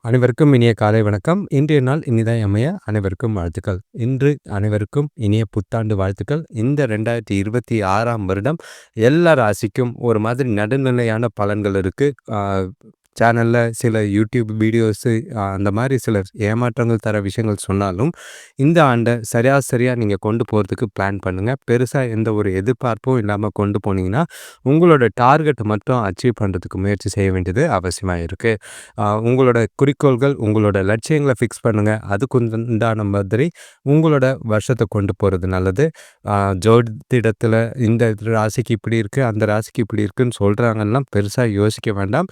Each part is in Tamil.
அனைவருக்கும் இனிய காலை வணக்கம். இன்றைய நாள் இனிதாய் அமைய அனைவருக்கும் வாழ்த்துக்கள். இன்று அனைவருக்கும் இனிய புத்தாண்டு வாழ்த்துக்கள். இந்த 2026ஆம் வருடம் எல்லா ராசிக்கும் ஒரு மாதிரி நடுநிலையான பலன்கள் இருக்கு. சேனல்ல சில யூடியூப் வீடியோஸு அந்த மாதிரி சில ஏமாற்றங்கள் தர விஷயங்கள் சொன்னாலும், இந்த ஆண்டை சரியா நீங்கள் கொண்டு போகிறதுக்கு பிளான் பண்ணுங்கள். பெருசாக எந்த ஒரு எதிர்பார்ப்பும் இல்லாமல் கொண்டு போனீங்கன்னா, உங்களோட டார்கெட்டை மட்டும் அச்சீவ் பண்ணுறதுக்கு முயற்சி செய்ய வேண்டியது அவசியமாக இருக்குது. உங்களோட குறிக்கோள்கள், உங்களோட லட்சியங்களை ஃபிக்ஸ் பண்ணுங்கள். அதுக்கு உண்டான மாதிரி உங்களோட வருஷத்தை கொண்டு போகிறது நல்லது. ஜோதிடத்தில் இந்த ராசிக்கு இப்படி இருக்குது, அந்த ராசிக்கு இப்படி இருக்குதுன்னு சொல்கிறாங்கன்னா பெருசாக யோசிக்க வேண்டாம்.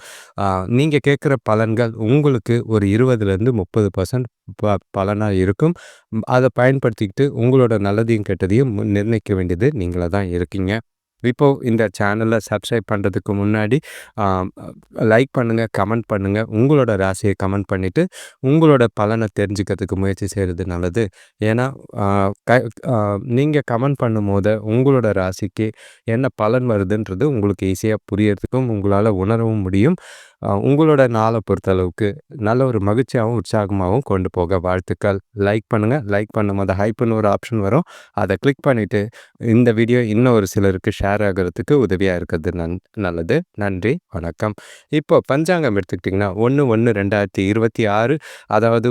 நீங்கள் கேட்குற பலன்கள் உங்களுக்கு ஒரு 20லேருந்து 30% பலனாக இருக்கும். அதை பயன்படுத்திக்கிட்டு உங்களோட நல்லதையும் கெட்டதையும் நிர்ணயிக்க வேண்டியது நீங்களாக தான் இருக்கீங்க. இப்போது இந்த சேனலை சப்ஸ்கிரைப் பண்ணுறதுக்கு முன்னாடி லைக் பண்ணுங்கள், கமெண்ட் பண்ணுங்கள். உங்களோட ராசியை கமெண்ட் பண்ணிவிட்டு உங்களோட பலனை தெரிஞ்சுக்கிறதுக்கு முயற்சி செய்கிறது நல்லது. ஏன்னா நீங்கள் கமெண்ட் பண்ணும்போது உங்களோட ராசிக்கு என்ன பலன் வருதுன்றது உங்களுக்கு ஈஸியாக புரியறதுக்கும் உங்களால் உணரவும் முடியும். உங்களோட நாளை பொறுத்தளவுக்கு நல்ல ஒரு மகிழ்ச்சியாகவும் உற்சாகமாகவும் கொண்டு போக வாழ்த்துக்கள். லைக் பண்ணுங்கள். லைக் பண்ணும்போது ஹைப்புன்னு ஒரு ஆப்ஷன் வரும். அதை கிளிக் பண்ணிவிட்டு இந்த வீடியோ இன்னும் ஒரு சிலருக்கு ஷேர் ஆகிறதுக்கு உதவியாக இருக்கிறது நல்லது. நன்றி, வணக்கம். இப்போ பஞ்சாங்கம் எடுத்துக்கிட்டிங்கன்னா 1/1/2026, அதாவது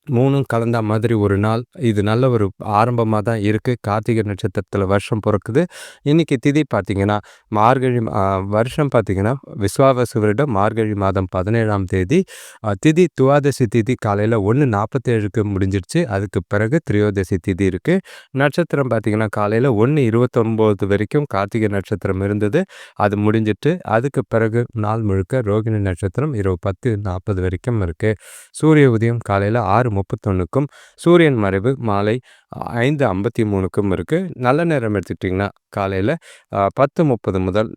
3 கலந்த மாதிரி ஒரு நாள். இது நல்ல ஒரு ஆரம்பமாக தான் இருக்குது. கார்த்திகை நட்சத்திரத்தில் வருஷம் பிறக்குது. இன்றைக்கி திதி பார்த்திங்கன்னா மார்கழி, வருஷம் பார்த்திங்கன்னா விஸ்வாவசு வருடம் மார்கழி மாதம் 17ஆம் தேதி. திதி துவாதசி திதி காலையில் 1:47க்கு முடிஞ்சிடுச்சு. அதுக்கு பிறகு திரையோதசி திதி இருக்குது. நட்சத்திரம் பார்த்திங்கன்னா காலையில் 1:29 வரைக்கும் கார்த்திகை நட்சத்திரம் இருந்தது. அது முடிஞ்சிட்டு அதுக்கு பிறகு நாள் முழுக்க ரோகிணி நட்சத்திரம் இரவு 10:40 வரைக்கும் இருக்குது. சூரிய உதயம் காலையில் 6:31க்கும் சூரியன் மறைவு மாலை 5:53க்கும் இருக்குது. நல்ல நேரம் எடுத்துக்கிட்டிங்கன்னா காலையில் 10:30 முதல்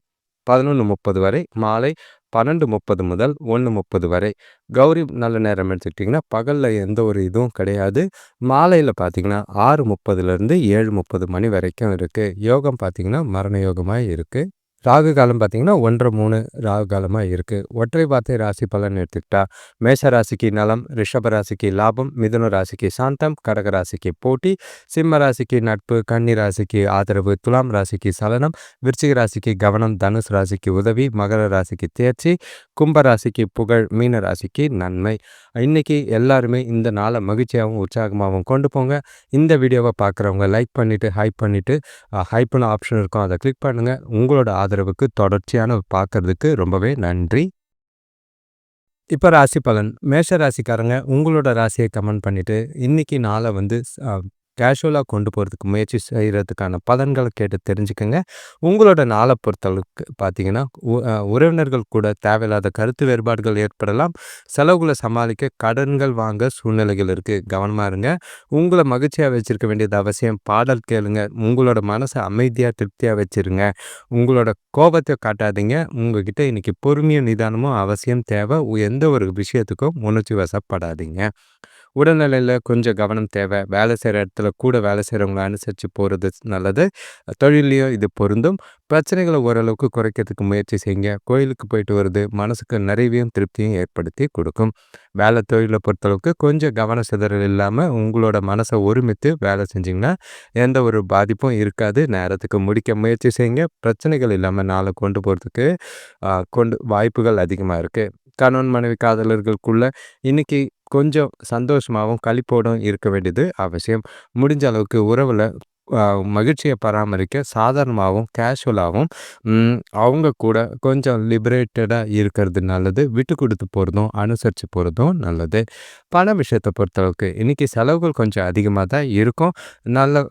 11:30 வரை, மாலை 12:30 முதல் 1:30 வரை. கௌரி நல்ல நேரம் எடுத்துக்கிட்டிங்கன்னா பகலில் எந்த ஒரு இதுவும் கிடையாது. மாலையில் பார்த்திங்கன்னா 6:30லேருந்து 7:30 மணி வரைக்கும் இருக்குது. யோகம் பார்த்திங்கன்னா மரண யோகமாக இருக்குது. ராகு காலம் பார்த்திங்கன்னா 1:30 ராகு காலமாக இருக்குது. ஒற்றை வார்த்தை ராசி பலன் எடுத்துக்கிட்டா மேஷ ராசிக்கு நலம், ரிஷப ராசிக்கு லாபம், மிதுன ராசிக்கு சாந்தம், கடக ராசிக்கு போட்டி, சிம்ம ராசிக்கு நட்பு, கன்னி ராசிக்கு ஆதரவு, துலாம் ராசிக்கு சலனம், விருச்சிக ராசிக்கு கவனம், தனுசு ராசிக்கு உதவி, மகர ராசிக்கு தேர்ச்சி, கும்ப ராசிக்கு புகழ், மீன ராசிக்கு நன்மை. இன்றைக்கி எல்லாருமே இந்த நாளை மகிழ்ச்சியாகவும் உற்சாகமாகவும் கொண்டு போங்க. இந்த வீடியோவை பார்க்குறவங்க லைக் பண்ணிவிட்டு ஹைப் பண்ணிவிட்டு ஹைப்புன்னு ஆப்ஷன் இருக்கும், அதை கிளிக் பண்ணுங்கள். உங்களோட ஆதரவுக்கு தொடர்ச்சியான பார்க்கறதுக்கு ரொம்பவே நன்றி. இப்போ ராசி பலன். மேஷ ராசிக்காரங்க உங்களோட ராசியை கமெண்ட் பண்ணிவிட்டு இன்றைக்கி நாளை கேஷுவலாக கொண்டு போகிறதுக்கு முயற்சி செய்கிறதுக்கான பலன்களை கேட்டு தெரிஞ்சுக்கோங்க. உங்களோட நாளை பொறுத்தளவுக்கு பார்த்திங்கன்னா உறவினர்கள் கூட தேவையில்லாத கருத்து வேறுபாடுகள் ஏற்படலாம். செலவுகளை சமாளிக்க கடன்கள் வாங்க சூழ்நிலைகள் இருக்குது. கவனமாக இருங்க. உங்களை மகிழ்ச்சியாக வச்சுருக்க வேண்டியது அவசியம். பாடல் கேளுங்க. உங்களோட மனசை அமைதியாக திருப்தியாக வச்சுருங்க. உங்களோட கோபத்தை காட்டாதீங்க. உங்ககிட்ட இன்றைக்கி பொறுமையும் நிதானமும் அவசியம் தேவை. எந்த ஒரு விஷயத்துக்கும் உணர்ச்சி வசப்படாதீங்க. உடல்நிலையில் கொஞ்சம் கவனம் தேவை. வேலை செய்கிற இடத்துல கூட வேலை செய்கிறவங்களை அனுசரித்து போகிறது நல்லது. தொழிலையும் இது பொருந்தும். பிரச்சனைகளை ஓரளவுக்கு குறைக்கிறதுக்கு முயற்சி செய்யுங்க. கோயிலுக்கு போயிட்டு வருது மனசுக்கு நிறைவையும் திருப்தியும் ஏற்படுத்தி கொடுக்கும். வேலை தொழிலை பொறுத்தளவுக்கு கொஞ்சம் கவன சிதறல் இல்லாமல் உங்களோட மனசை ஒருமித்து வேலை செஞ்சிங்கன்னா எந்த ஒரு பாதிப்பும் இருக்காது. நேரத்துக்கு முடிக்க முயற்சி செய்யுங்க. பிரச்சனைகள் இல்லாமல் நாளை கொண்டு போகிறதுக்கு வாய்ப்புகள் அதிகமாக இருக்குது. கணவன் மனைவி காதலர்களுக்குள்ள இன்றைக்கி கொஞ்சம் சந்தோஷமாகவும் களிப்போடும் இருக்க வேண்டியது அவசியம். முடிஞ்ச அளவுக்கு உறவில் மகிழ்ச்சியை பராமரிக்க சாதாரணமாகவும் கேஷுவலாகவும் அவங்க கூட கொஞ்சம் லிபரேட்டடாக இருக்கிறது நல்லது. விட்டு கொடுத்து போகிறதும் அனுசரித்து போகிறதும் நல்லது. பண விஷயத்தை பொறுத்தளவுக்கு இன்றைக்கி செலவுகள் கொஞ்சம் அதிகமாக தான் இருக்கும். நல்ல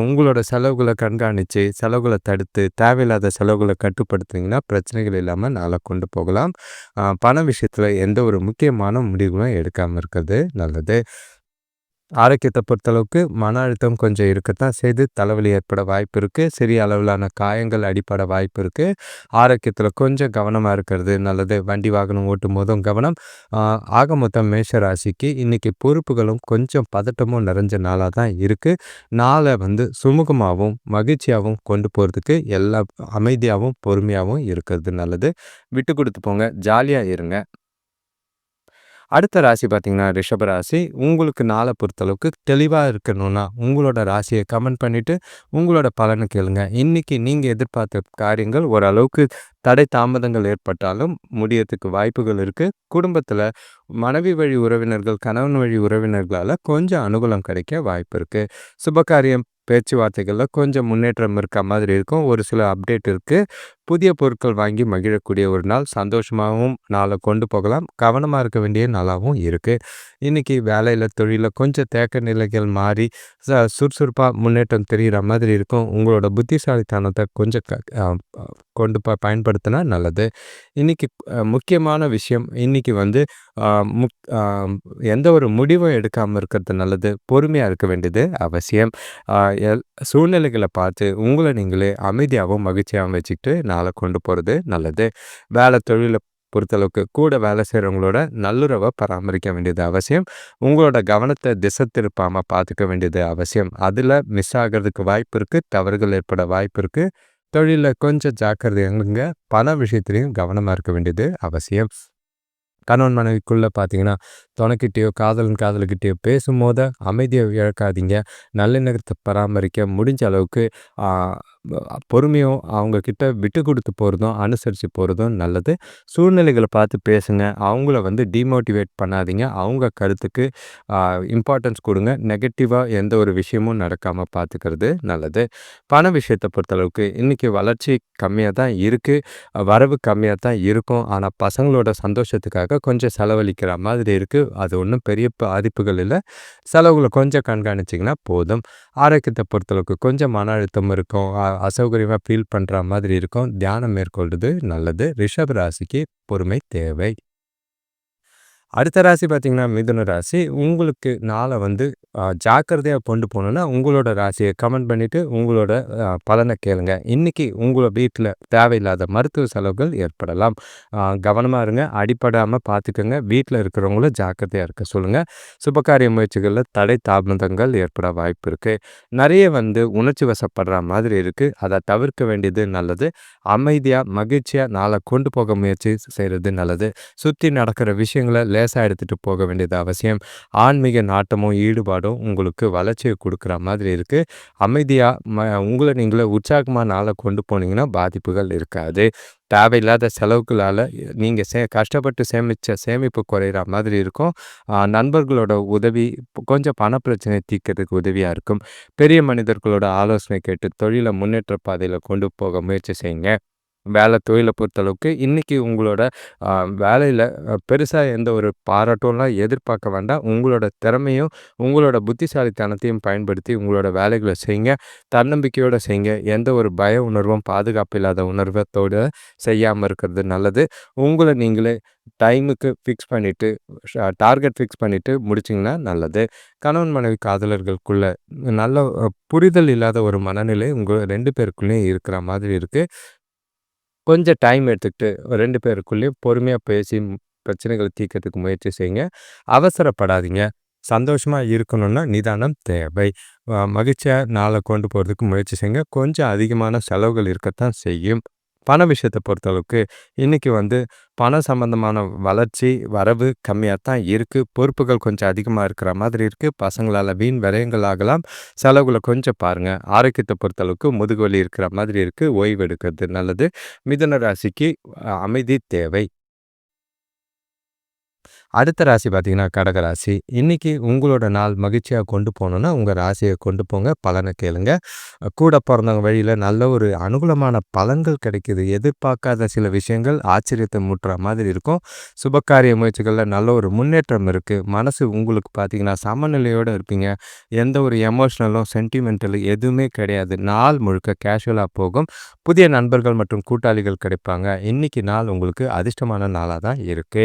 உங்களோட செலவுகளை கண்காணித்து செலவுகளை தடுத்து தேவையில்லாத செலவுகளை கட்டுப்படுத்திங்கன்னா பிரச்சனைகள் இல்லாமல் நாளை கொண்டு போகலாம். பண விஷயத்தில் எந்த ஒரு முக்கியமான முடிவுகளும் எடுக்காமல் இருக்கிறது நல்லது. ஆரோக்கியத்தை பொறுத்தளவுக்கு மன அழுத்தம் கொஞ்சம் இருக்கத்தான் செய்து தலைவலி ஏற்பட வாய்ப்பு இருக்குது. சிறிய அளவிலான காயங்கள் அடிப்பட வாய்ப்பு இருக்குது. ஆரோக்கியத்தில் கொஞ்சம் கவனமாக இருக்கிறது நல்லது. வண்டி வாகனம் ஓட்டும் போதும் கவனம். ஆக மொத்தம் மேஷ ராசிக்கு இன்றைக்கி பொறுப்புகளும் கொஞ்சம் பதட்டமும் நிறைஞ்ச நாளாக தான் இருக்குது. நாளை சுமூகமாகவும் மகிழ்ச்சியாகவும் கொண்டு போகிறதுக்கு அமைதியாகவும் பொறுமையாகவும் இருக்கிறது நல்லது. விட்டு கொடுத்து போங்க. ஜாலியாக இருங்க. அடுத்த ராசி பார்த்தீங்கன்னா, ரிஷப ராசி. உங்களுக்கு நாள பொறுத்தளவுக்கு தெளிவா இருக்கணும்னா, உங்களோட ராசிய கமெண்ட் பண்ணிட்டு, உங்களோட பலன கேளுங்க. இன்னைக்கு நீங்க எதிர்பார்த்த காரியங்கள் ஓரளவுக்கு தடை தாமதங்கள் ஏற்பட்டாலும் முடியறதுக்கு வாய்ப்புகள் இருக்கு. குடும்பத்தில மனைவி வழி உறவினர்கள், கணவன் வழி உறவினர்களால கொஞ்சம் அனுகூலம் கிடைக்க வாய்ப்பு இருக்கு. சுபகாரியம் பேச்சுவார்த்தைகள்ல கொஞ்சம் முன்னேற்றம் இருக்க மாதிரி இருக்கும். ஒரு சில அப்டேட் இருக்கு. புதிய பொருட்கள் வாங்கி மகிழக்கூடிய ஒரு நாள். சந்தோஷமாவும் நாள கொண்டு போகலாம். கவனமா இருக்க வேண்டிய நாளாவும் இருக்கு. இன்னைக்கு வேலையில, தொழில்ல கொஞ்சம் தேக்க நிலைகள் மாறி சுறுசுறுப்பா முன்னேற்றம் தெரியிற மாதிரி இருக்கும். உங்களோட புத்திசாலித்தனத்த கொஞ்சம் அ கொண்டு பயன்படுத்தினா நல்லது. இன்னைக்கு முக்கியமான விஷயம், இன்னைக்கு வந்து அ முக் அ எந்த ஒரு முடிவும் எடுக்காம இருக்கிறது நல்லது. பொறுமையா இருக்க வேண்டியது அவசியம். அ எல் சூழ்நிலைகள பார்த்து உங்கள நீங்களே அமைதியாவும், மகிழ்ச்சியாவும் வச்சுக்கிட்டு நாள கொண்டு போறது நல்லது. வேலை, தொழில பொறுத்தளவுக்கு கூட வேலை செய்றவங்களோட நல்லுறவ பராமரிக்க வேண்டியது அவசியம். உங்களோட கவனத்த திசை திருப்பாம பார்த்துக்க வேண்டியது அவசியம். அதுல மிஸ் ஆகுறதுக்கு வாய்ப்பு இருக்கு. தவறுகள் ஏற்பட வாய்ப்பு இருக்கு. தொழில்ல கொஞ்சம் ஜாக்கிரதையா இருங்க. பண விஷயத்திலயும் கவனமா இருக்க வேண்டியது அவசியம். கணவன் மனைவிக்குள்ள பார்த்தீங்கன்னா, துணைக்கிட்டயோ, காதலன்கிட்டயோ பேசும்போது அமைதிய இழக்காதீங்க. நல்லிணக்கத்த பராமரிக்க முடிஞ்ச அளவுக்கு ஆ பொறுமையும் அவங்க கிட்ட விட்டு குடுத்து போறதும், அனுசரித்து போறதும் நல்லது. சூழ்நிலைகள பார்த்து பேசுங்க. அவங்கள வந்து டிமோட்டிவேட் பண்ணாதீங்க. அவங்க கருத்துக்கு ஆ இம்பார்ட்டன்ஸ் குடுங்க. நெகட்டிவா எந்த ஒரு விஷயமும் நடக்காம பார்த்துக்கிறது நல்லது. பண விஷயத்த பொறுத்தளவுக்கு இன்னைக்கு வளர்ச்சி கம்மியா தான் இருக்கு. வரவு கம்மியா தான் இருக்கும். ஆனா பசங்களோட சந்தோஷத்துக்காக கொஞ்சம் செலவழிக்கிற மாதிரி இருக்கு. அது ஒண்ணும் பெரிய பாதிப்புகள் இல்ல. செலவுகள கொஞ்சம் கண்காணிச்சிங்கன்னா போதும். ஆரோக்கியத்த பொறுத்தளவுக்கு கொஞ்சம் மன அழுத்தம் இருக்கும். அசௌகரியமா ஃபீல் பண்ற மாதிரி இருக்கும். தியானம் மேற்கொள்றது நல்லது. ரிஷப ராசிக்கு பொறுமை தேவை. அடுத்த ராசி பார்த்தீங்கன்னா, மிதுன ராசி. உங்களுக்கு நாள வந்து ஜாக்கிரதையா கொண்டு போணும்னா, உங்களோட ராசிய கமெண்ட் பண்ணிட்டு, உங்களோட பலன கேளுங்க. இன்னைக்கு உங்கள வீட்ல தேவையில்லாத மருத்துவ செலவுகள் ஏற்படலாம். கவனமா இருங்க. அடிபடாம பார்த்துக்கங்க. வீட்ல இருக்கிறவங்கள ஜாக்கிரதையா இருக்க சொல்லுங்க. சுபகாரிய முயற்சிகள்ல தடை தாமதங்கள் ஏற்பட வாய்ப்பு இருக்கு. நெறைய வந்து உணர்ச்சி வசப்படுற மாதிரி இருக்கு. அத தவிர்க்க வேண்டியது நல்லது. அமைதியா, மகிழ்ச்சியா நாள கொண்டு போக முயற்சி செய்றது நல்லது. சுத்தி நடக்கிற விஷயங்கள லேசா எடுத்துட்டு போக வேண்டியது அவசியம். ஆன்மீக நாட்டமும், ஈடுபாடும் உங்களுக்கு வளர்ச்சிய குடுக்குற மாதிரி இருக்கு. அமைதியா உங்கள நீங்களே உற்சாகமா நாள கொண்டு போனீங்கன்னா, பாதிப்புகள் இருக்காது. தேவையில்லாத செலவுகளால நீங்க கஷ்டப்பட்டு சேமிச்ச சேமிப்பு குறையிற மாதிரி இருக்கும். நண்பர்களோட உதவி கொஞ்சம் பண பிரச்சனைய தீர்க்கிறதுக்கு உதவியா இருக்கும். பெரிய மனிதர்களோட ஆலோசனை கேட்டு தொழில முன்னேற்ற பாதையில கொண்டு போக முயற்சி செய்யுங்க. வேலை, தொழில பொறுத்தளவுக்கு இன்னைக்கு உங்களோட அ வேலையில பெருசா எந்த ஒரு பாராட்டும்லாம் எதிர்பார்க்க வேண்டாம். உங்களோட திறமையும், உங்களோட புத்திசாலித்தனத்தையும் பயன்படுத்தி உங்களோட வேலைகள செய்யுங்க. தன்னம்பிக்கையோட செய்யுங்க. எந்த ஒரு பய உணர்வும், பாதுகாப்பு இல்லாத உணர்வத்தோட செய்யாம இருக்கிறது நல்லது. உங்கள நீங்களே டைமுக்கு ஃபிக்ஸ் பண்ணிட்டு, டார்கெட் ஃபிக்ஸ் பண்ணிட்டு முடிச்சீங்கன்னா நல்லது. கணவன் மனைவி காதலர்களுக்குள்ள நல்ல புரிதல் இல்லாத ஒரு மனநிலை உங்க 2 பேருக்குள்ளயும் இருக்கிற மாதிரி இருக்கு. கொஞ்சம் டைம் எடுத்துக்கிட்டு 2 பேருக்குள்ளேயும் பொறுமையா பேசி பிரச்சனைகள தீர்க்கிறதுக்கு முயற்சி செய்யுங்க. அவசரப்படாதீங்க. சந்தோஷமா இருக்கணும்னா நிதானம் தேவை. மகிழ்ச்சியா நாள கொண்டு போறதுக்கு முயற்சி செய்யுங்க. கொஞ்சம் அதிகமான செலவுகள் இருக்கத்தான் செய்யும். பண விஷயத்த பொறுத்தளவுக்கு இன்னைக்கு வந்து பணம் சம்பந்தமான வளர்ச்சி, வரவு கம்மியா தான் இருக்கு. பொறுப்புகள் கொஞ்சம் அதிகமா இருக்கிற மாதிரி இருக்கு. பசங்களால வீண் விரயங்கள் ஆகலாம். செலவுகள கொஞ்சம் பாருங்க. ஆரோக்கியத்த பொறுத்தளவுக்கு முதுகு வலி இருக்கிற மாதிரி இருக்கு. ஓய்வு எடுக்கிறது நல்லது. மிதுன ராசிக்கு அமைதி தேவை. அடுத்த ராசி பார்த்தீங்கன்னா, கடக ராசி. இன்னைக்கு உங்களோட நாள் மகிழ்ச்சியா கொண்டு போணும்னா, உங்க ராசிய கொண்டு போங்க. பலன கேளுங்க. கூட பொறந்தவங்க வழியில நல்ல ஒரு அனுகூலமான பலன்கள் கிடைக்குது. எதிர்பார்க்காத சில விஷயங்கள் ஆச்சரியத்த மூட்டுற மாதிரி இருக்கும். சுபகாரிய முயற்சிகள்ல நல்ல ஒரு முன்னேற்றம் இருக்கு. மனசு உங்களுக்கு பார்த்தீங்கன்னா, சமநிலையோட இருப்பீங்க. எந்த ஒரு எமோஷனலும், சென்டிமென்டலும் எதுவுமே கிடையாது. நாள் முழுக்க கேஷுவலா போகும். புதிய நண்பர்கள் மற்றும் கூட்டாளிகள் கிடைப்பாங்க. இன்னைக்கு நாள் உங்களுக்கு அதிர்ஷ்டமான நாளா தான் இருக்கு.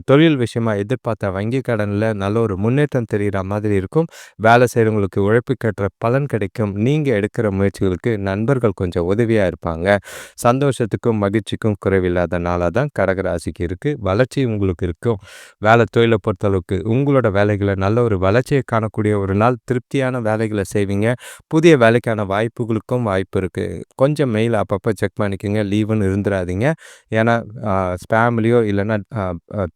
தொழில் விஷயமா எதிர்பார்த்த வங்கி கடன்ல நல்ல ஒரு முன்னேற்றம் தெரியிற மாதிரி இருக்கும். வேலை செய்கிறவங்களுக்கு உழைப்புக்கேற்ற பலன் கிடைக்கும். நீங்க எடுக்கிற முயற்சிகளுக்கு நண்பர்கள் கொஞ்சம் உதவியா இருப்பாங்க. சந்தோஷத்துக்கும் மகிழ்ச்சிக்கும் குறைவில்லாத நாளா தான் கடகராசிக்கு இருக்கு. வளர்ச்சி உங்களுக்கு இருக்கும். வேலை தொழிலை பொறுத்தளவுக்கு உங்களோட வேலைகளை நல்ல ஒரு வளர்ச்சியை காணக்கூடிய ஒரு நாள். திருப்தியான வேலைகளை செய்வீங்க. புதிய வேலைக்கான வாய்ப்புகளுக்கும் வாய்ப்பு இருக்கு. கொஞ்சம் மெயில் அப்பப்போ செக் பண்ணிக்கோங்க. லீவுன்னு இருந்துடாதீங்க. ஏன்னா ஸ்பேம்லேயோ இல்லைன்னா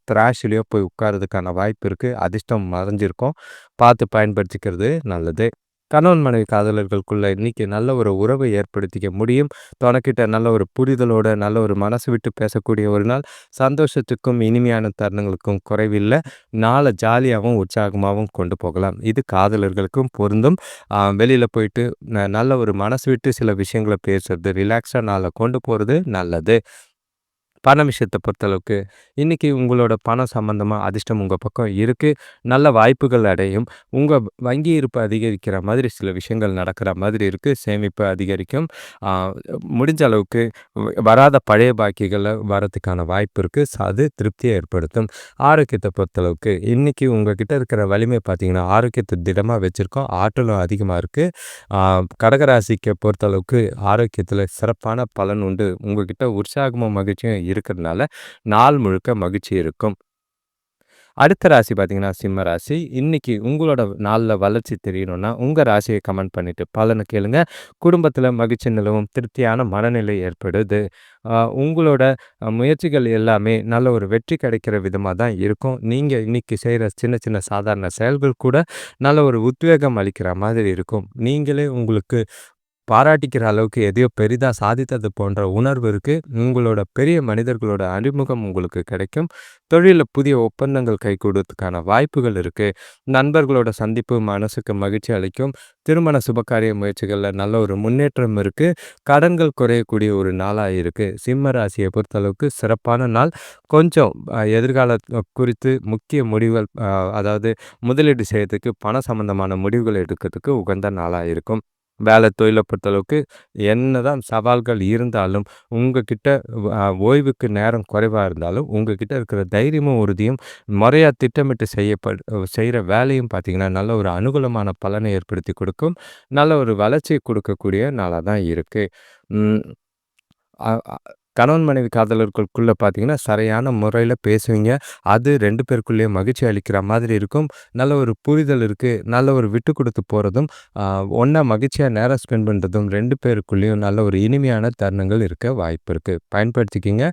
த்ராஷ்லேயோ போய் உட்கார்றதுக்கான வாய்ப்பு இருக்குது. அதிர்ஷ்டம் மறைஞ்சிருக்கும். பார்த்து பயன்படுத்திக்கிறது நல்லது. கணவன் மனைவி காதலர்களுக்குள்ள இன்னைக்கு நல்ல ஒரு உறவை ஏற்படுத்திக்க முடியும். தொணைக்கிட்ட நல்ல ஒரு புரிதலோட, நல்ல ஒரு மனசு விட்டு பேசக்கூடிய ஒரு நாள். சந்தோஷத்துக்கும் இனிமையான தருணங்களுக்கும் குறைவில்ல. நாளை ஜாலியாகவும் உற்சாகமாகவும் கொண்டு போகலாம். இது காதலர்களுக்கும் பொருந்தும். வெளியில் போயிட்டு நல்ல ஒரு மனசு விட்டு சில விஷயங்களை பேசுறது, ரிலாக்ஸாக நாளை கொண்டு போகிறது நல்லது. பண விஷயத்தை பொறுத்தளவுக்கு இன்றைக்கி உங்களோட பணம் சம்மந்தமாக அதிர்ஷ்டம் உங்கள் பக்கம் இருக்குது. நல்ல வாய்ப்புகள் அடையும். உங்கள் வங்கி இருப்பு அதிகரிக்கிற மாதிரி சில விஷயங்கள் நடக்கிற மாதிரி இருக்குது. சேமிப்பு அதிகரிக்கும். முடிஞ்ச அளவுக்கு வராத பழைய பாக்கிகளை வரத்துக்கான வாய்ப்பு இருக்குது. அது திருப்தியை ஏற்படுத்தும். ஆரோக்கியத்தை பொறுத்தளவுக்கு இன்றைக்கி உங்கள்கிட்ட இருக்கிற வலிமை பார்த்திங்கன்னா ஆரோக்கியத்தை திடமாக வச்சுருக்கோம். ஆற்றலும் அதிகமாக இருக்குது. கடகராசிக்கு பொறுத்தளவுக்கு ஆரோக்கியத்தில் சிறப்பான பலன் உண்டு. உங்கள்கிட்ட உற்சாகமும் மகிழ்ச்சியும் இருக்கிறதுனால நாள் முழுக்க மகிழ்ச்சி இருக்கும். அடுத்த ராசி பார்த்தீங்கன்னா சிம்ம ராசி. இன்னைக்கு உங்களோட நாளில் வளர்ச்சி தெரியணும்னா உங்கள் ராசியை கமெண்ட் பண்ணிவிட்டு பலனை கேளுங்க. குடும்பத்தில் மகிழ்ச்சி நிலவும் திருப்தியான மனநிலை ஏற்படுது. உங்களோட முயற்சிகள் எல்லாமே நல்ல ஒரு வெற்றி கிடைக்கிற விதமாக தான் இருக்கும். நீங்கள் இன்றைக்கி செய்கிற சின்ன சின்ன சாதாரண செயல்கள் கூட நல்ல ஒரு உத்வேகம் அளிக்கிற மாதிரி இருக்கும். நீங்களே உங்களுக்கு பாராட்டிக்கிற அளவுக்கு எதையோ பெரிதாக சாதித்தது போன்ற உணர்வு இருக்குது. உங்களோட பெரிய மனிதர்களோட அறிமுகம் உங்களுக்கு கிடைக்கும். தொழிலில் புதிய ஒப்பந்தங்கள் கைகூடுறதுக்கான வாய்ப்புகள் இருக்குது. நண்பர்களோட சந்திப்பு மனசுக்கு மகிழ்ச்சி அளிக்கும். திருமண சுபகாரிய முயற்சிகளில் நல்ல ஒரு முன்னேற்றம் இருக்குது. கடன்கள் குறையக்கூடிய ஒரு நாளாக இருக்குது. சிம்ம ராசியை பொறுத்தளவுக்கு சிறப்பான நாள். கொஞ்சம் எதிர்கால குறித்து முக்கிய முடிவுகள், அதாவது முதலீடு செய்யறதுக்கு பண சம்பந்தமான முடிவுகள் எடுக்கிறதுக்கு உகந்த நாளாக இருக்கும். வேலை தொழிலை பொறுத்தளவுக்கு என்னதான் சவால்கள் இருந்தாலும் உங்ககிட்ட ஓய்வுக்கு நேரம் குறைவாக இருந்தாலும் உங்ககிட்ட இருக்கிற தைரியமும் உறுதியும் முறையாக திட்டமிட்டு செய்கிற வேலையும் பார்த்திங்கன்னா நல்ல ஒரு அனுகூலமான பலனை ஏற்படுத்தி கொடுக்கும். நல்ல ஒரு வளர்ச்சியை கொடுக்கக்கூடிய நாளாக தான் இருக்குது. கணவன் மனைவி காதலர்களுக்குள்ளே பார்த்தீங்கன்னா சரியான முறையில் பேசுவீங்க. அது 2 பேருக்குள்ளேயும் மகிழ்ச்சி அளிக்கிற மாதிரி இருக்கும். நல்ல ஒரு புரிதல் இருக்குது. நல்ல ஒரு விட்டு கொடுத்து போகிறதும், ஒன்றா மகிழ்ச்சியாக நேரம் ஸ்பெண்ட் பண்ணுறதும் 2 பேருக்குள்ளேயும் நல்ல ஒரு இனிமையான தருணங்கள் இருக்க வாய்ப்பு இருக்குது. பயன்படுத்திக்கிங்க.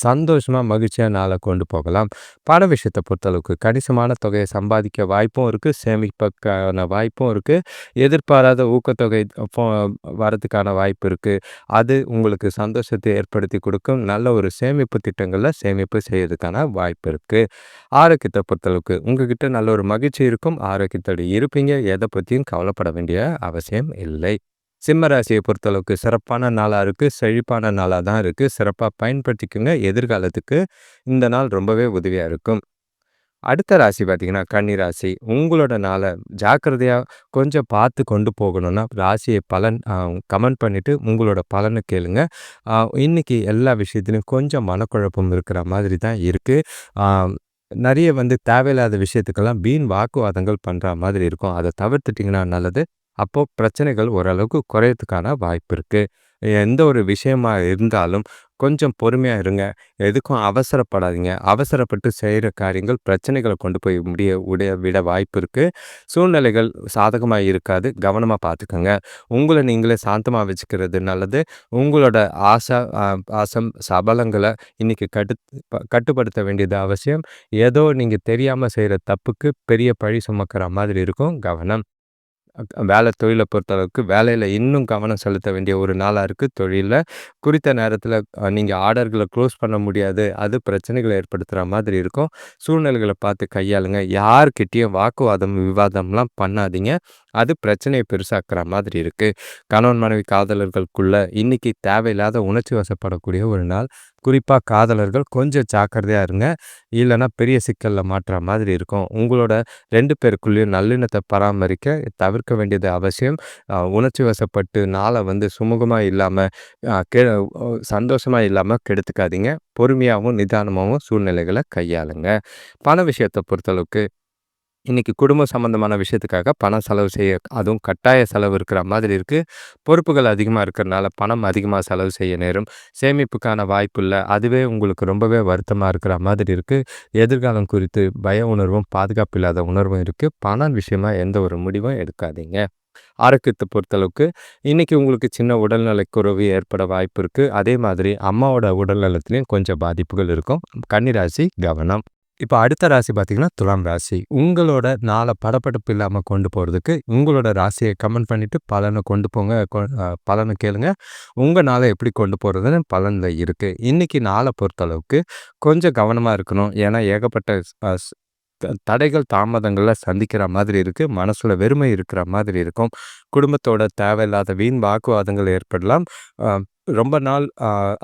சந்தோஷமாக மகிழ்ச்சியாக நாளை கொண்டு போகலாம். பண விஷயத்தை பொறுத்தளவுக்கு கணிசமான தொகையை சம்பாதிக்க வாய்ப்பும் இருக்குது. சேமிப்புக்கான வாய்ப்பும் இருக்குது. எதிர்பாராத ஊக்கத்தொகை வரதுக்கான வாய்ப்பு இருக்குது. அது உங்களுக்கு சந்தோஷத்தை ஏற்படுத்தி கொடுக்கும். நல்ல ஒரு சேமிப்பு திட்டங்களில் சேமிப்பு செய்யறதுக்கான வாய்ப்பு இருக்குது. ஆரோக்கியத்தை பொறுத்தளவுக்கு உங்ககிட்ட நல்ல ஒரு மகிழ்ச்சி இருக்கும். ஆரோக்கியத்தோடு இருப்பீங்க. எதை பற்றியும் கவலைப்பட வேண்டிய அவசியம் இல்லை. சிம்ம ராசியை பொறுத்தளவுக்கு சிறப்பான நாளாக இருக்குது. செழிப்பான நாளாக தான் இருக்குது. சிறப்பாக பயன்படுத்திக்கோங்க. எதிர்காலத்துக்கு இந்த நாள் ரொம்பவே உதவியாக இருக்கும். அடுத்த ராசி பார்த்திங்கன்னா கன்னி ராசி. உங்களோட நாளை ஜாக்கிரதையாக கொஞ்சம் பார்த்து கொண்டு போகணுன்னா ராசியை பலன் கமெண்ட் பண்ணிவிட்டு உங்களோட பலனை கேளுங்க. இன்றைக்கி எல்லா விஷயத்துலையும் கொஞ்சம் மனக்குழப்பம் இருக்கிற மாதிரி தான் இருக்குது. நிறைய தேவையில்லாத விஷயத்துக்கெல்லாம் வீண் வாக்குவாதங்கள் பண்ணுற மாதிரி இருக்கும். அதை தவிர்த்துட்டிங்கன்னா நல்லது. அப்போது பிரச்சனைகள் ஓரளவுக்கு குறையறதுக்கான வாய்ப்பு இருக்குது. எந்த ஒரு விஷயமா இருந்தாலும் கொஞ்சம் பொறுமையாக இருங்க. எதுக்கும் அவசரப்படாதீங்க. அவசரப்பட்டு செய்கிற காரியங்கள் பிரச்சனைகளை கொண்டு போய் விட வாய்ப்பு இருக்குது. சூழ்நிலைகள் சாதகமாக இருக்காது. கவனமாக பார்த்துக்கோங்க. உங்களை நீங்களே சாந்தமாக வச்சுக்கிறது நல்லது. உங்களோட ஆசம் சபலங்களை இன்றைக்கி கட்டுப்படுத்த வேண்டியது அவசியம். ஏதோ நீங்கள் தெரியாமல் செய்கிற தப்புக்கு பெரிய பழி சுமக்கிற மாதிரி இருக்கும். கவனம். வேலை தொழிலை பொறுத்தளவுக்கு வேலையில் இன்னும் கவனம் செலுத்த வேண்டிய ஒரு நாளாக இருக்குது. தொழிலில் குறித்த நேரத்தில் நீங்கள் ஆர்டர்களை க்ளோஸ் பண்ண முடியாது. அது பிரச்சனைகளை ஏற்படுத்துகிற மாதிரி இருக்கும். சூழ்நிலைகளை பார்த்து கையாளுங்க. யார்கிட்டேயும் வாக்குவாதம் விவாதம்லாம் பண்ணாதீங்க. அது பிரச்சனையை பெருசாக்குற மாதிரி இருக்குது. கணவன் மனைவி காதலர்களுக்குள்ள இன்றைக்கி தேவையில்லாத உணர்ச்சி வசப்படக்கூடிய ஒரு நாள். குறிப்பாக காதலர்கள் கொஞ்சம் ஜாக்கிரதையாக இருங்க. இல்லைன்னா பெரிய சிக்கலில் மாட்டுற மாதிரி இருக்கும். உங்களோட 2 பேருக்குள்ளேயும் நல்லிணத்தை பராமரிக்க தவிர்க்க வேண்டியது அவசியம். உணர்ச்சி வசப்பட்டு நாளை சுமூகமாக இல்லாமல் சந்தோஷமாக இல்லாமல் கெடுத்துக்காதீங்க. பொறுமையாகவும் நிதானமாகவும் சூழ்நிலைகளை கையாளுங்க. பண விஷயத்தை பொறுத்தளவுக்கு இன்றைக்கி குடும்பம் சம்மந்தமான விஷயத்துக்காக பணம் செலவு செய்ய, அதுவும் கட்டாய செலவு இருக்கிற மாதிரி இருக்குது. பொறுப்புகள் அதிகமாக இருக்கிறனால பணம் அதிகமாக செலவு செய்ய நேரும். சேமிப்புக்கான வாய்ப்பு இல்லை. அதுவே உங்களுக்கு ரொம்பவே வருத்தமாக இருக்கிற மாதிரி இருக்குது. எதிர்காலம் குறித்து பய உணர்வும் பாதுகாப்பு இல்லாத உணர்வும் இருக்குது. பணம் விஷயமா எந்த ஒரு முடிவும் எடுக்காதீங்க. ஆரோக்கியத்தை பொறுத்தளவுக்கு இன்றைக்கி உங்களுக்கு சின்ன உடல்நலை குறைவு ஏற்பட வாய்ப்பு இருக்குது. அதே மாதிரி அம்மாவோட உடல்நலத்துலேயும் கொஞ்சம் பாதிப்புகள் இருக்கும். கன்னிராசி கவனம். இப்ப அடுத்த ராசி பார்த்தீங்கன்னா, துலாம் ராசி. உங்களோட நாள படபடப்பு இல்லாம கொண்டு போறதுக்கு, உங்களோட ராசிய கமெண்ட் பண்ணிட்டு பலன கொண்டு போங்க. பலன கேளுங்க. உங்க நாள எப்படி கொண்டு போறதுன்னு பலன்ல இருக்கு. இன்னைக்கு நாள பொறுத்தளவுக்கு கொஞ்சம் கவனமா இருக்கணும். ஏன்னா ஏகப்பட்ட அ ஸ் தடைகள், தாமதங்கள சந்திக்கிற மாதிரி இருக்கு. மனசுல வெறுமை இருக்கிற மாதிரி இருக்கும். குடும்பத்தோட தேவையில்லாத வீண் வாக்குவாதங்கள் ஏற்படலாம். அ ரொம்ப நாள்